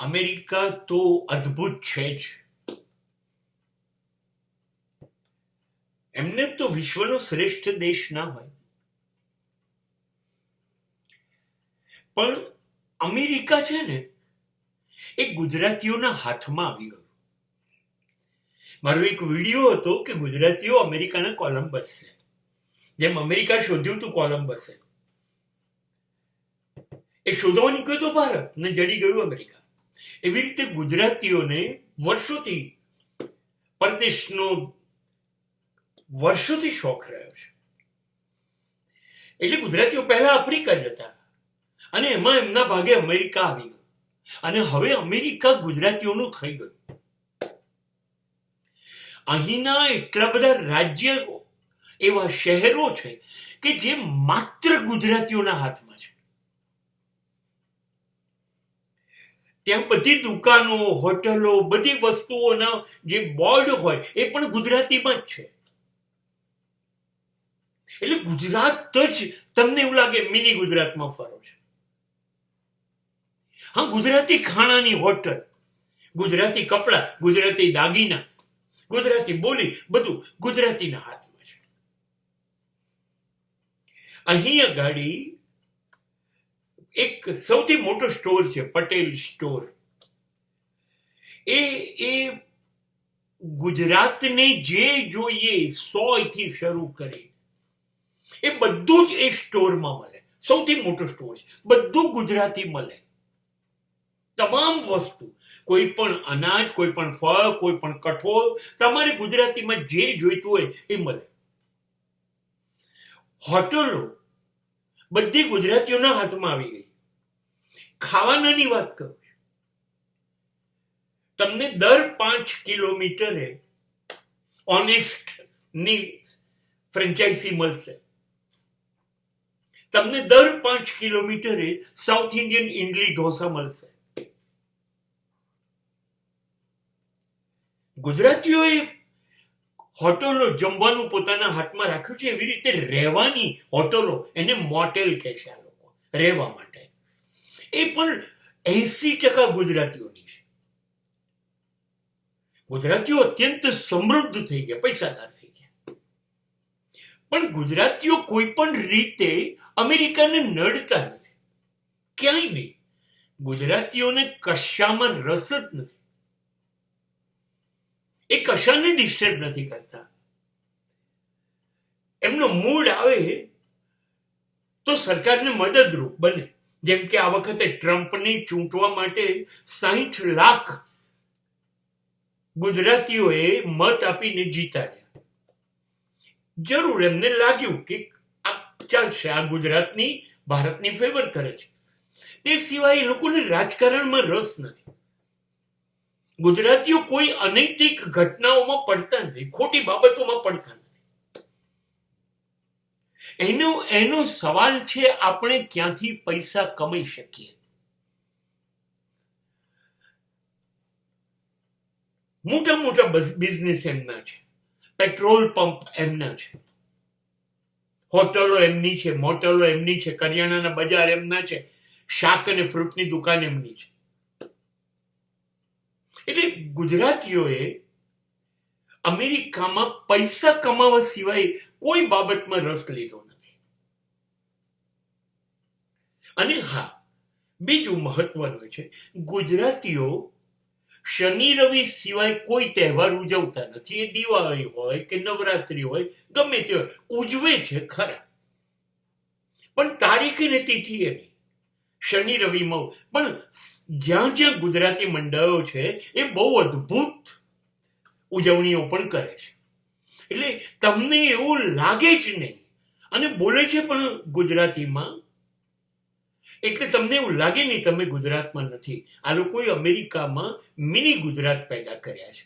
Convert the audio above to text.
America તો અદ્ભુત છે જ. એમને તો વિશ્વનો શ્રેષ્ઠ દેશ ના હોય, પણ અમેરિકા છે ને એ ગુજરાતીઓના હાથમાં આવ્યું. મારો એક વિડીયો હતો કે ગુજરાતીઓ અમેરિકાના કોલમ્બસ છે, જેમ અમેરિકા શોધ્યું હતું કોલમ્બસે, એ શોધવા નીકળ્યો તો ભારત ને જડી ગયું અમેરિકા. એવી રીતે ગુજરાતીઓને વર્ષોથી પરદેશનો શોખ રહ્યો છે. એટલે ગુજરાતીઓ પહેલા આફ્રિકા જ હતા અને એમાં એમના ભાગે અમેરિકા આવી ગયું અને હવે અમેરિકા ગુજરાતીઓનું થઈ ગયું. અહીંના એટલા બધા રાજ્ય, એવા શહેરો છે કે જે માત્ર ગુજરાતીઓના હાથમાં છે. ત્યાં બધી દુકાનો, હોટલો, બધી વસ્તુઓના જે બોર્ડ હોય એ પણ ગુજરાતીમાં જ છે. એટલે ગુજરાત જ તમને એવું લાગે મિની ગુજરાતમાં ફરો છે. હા, ગુજરાતી ખાણાની હોટલ, ગુજરાતી કપડા, ગુજરાતી દાગીના, ગુજરાતી બોલી, બધું ગુજરાતીના હાથમાં છે. અહીંયા ગાડી એક સૌથી મોટો સ્ટોર છે, પટેલ સ્ટોર. એ ગુજરાતને જે જોઈએ 100 થી શરૂ કરી એ બધું જ એ સ્ટોરમાં મળે. સૌથી મોટો સ્ટોર છે, બધું ગુજરાતી મળે. તમામ વસ્તુ, કોઈ પણ અનાજ, કોઈ પણ ફળ, કોઈ પણ કઠોળ, તમારે ગુજરાતીમાં જે જોઈતું હોય એ મળે. હોટલો બધી ગુજરાતીઓના હાથમાં આવી ગઈ. ખાવાનાની વાત કરું, તમને દર 5 કિલોમીટરે ઓનેસ્ટ ની ફ્રેન્ચાઇઝી મળશે. તમને દર 5 કિલોમીટરે સાઉથ ઇન્ડિયન ઇડલી ઢોસા મળશે. ગુજરાતીઓએ હોટલો, જમવાનું પોતાના હાથમાં રાખ્યું છે. એવી રીતે રહેવાની હોટલો, એને મોટેલ કહે છે આ લોકો, રહેવા માટે. એ પણ 80% ગુજરાતીઓની છે. ગુજરાતીઓ અત્યંત સમૃદ્ધ થઈ ગયા, પૈસાદાર થઈ ગયા. પણ ગુજરાતીઓ કોઈ પણ રીતે અમેરિકાને નડતા નથી, ક્યાંય નહીં. ગુજરાતીઓને કશામાં રસ જ નથી. એ કશાને ડિસ્ટર્બ નથી કરતા. એમનો મૂડ આવે તો સરકારને મદદરૂપ બને. જેમ કે આ વખતે ટ્રમ્પને ચૂંટવા માટે 60 લાખ ગુજરાતીઓએ મત આપીને જીતાડ્યા. જરૂર એમને લાગ્યું કે આ ચાલશે, આ ગુજરાતની, ભારતની ફેવર કરે છે. તે સિવાય એ લોકોને રાજકારણમાં રસ નથી. ગુજરાતીઓ કોઈ અનૈતિક ઘટનાઓમાં પડતા નથી, ખોટી બાબતોમાં પડતા નથી. એનો સવાલ છે આપણે ક્યાંથી પૈસા કમાઈ શકીએ. મોટા મોટા બિઝનેસ એમના છે, પેટ્રોલ પંપ એમના છે, હોટલો એમની છે, મોટલો એમની છે, કરિયાણાના બજાર એમના છે, શાક અને ફ્રૂટની દુકાન એમની છે. એટલે ગુજરાતીઓએ અમેરિકામાં પૈસા કમાવા સિવાય કોઈ બાબતમાં રસ લીધો નથી. અને હા, બીજું મહત્વનું છે, ગુજરાતીઓ શનિ રવિ સિવાય કોઈ તહેવાર ઉજવતા નથી. એ દિવાળી હોય કે નવરાત્રી હોય, ગમે તે હોય, ઉજવે છે ખરા, પણ તારીખ ને તિથિ એ નહીં. શનિ રવિમાં પણ જ્યાં જ્યાં ગુજરાતી મંડળો છે એ બહુ અદ્ભુત ઉજવણીઓ પણ કરે છે. એટલે તમને એવું લાગે જ નહીં, અને બોલે છે પણ ગુજરાતીમાં, એટલે તમને એવું લાગે નહીં તમે ગુજરાતમાં નથી. આ લોકોએ અમેરિકામાં મિની ગુજરાત પેદા કર્યા છે.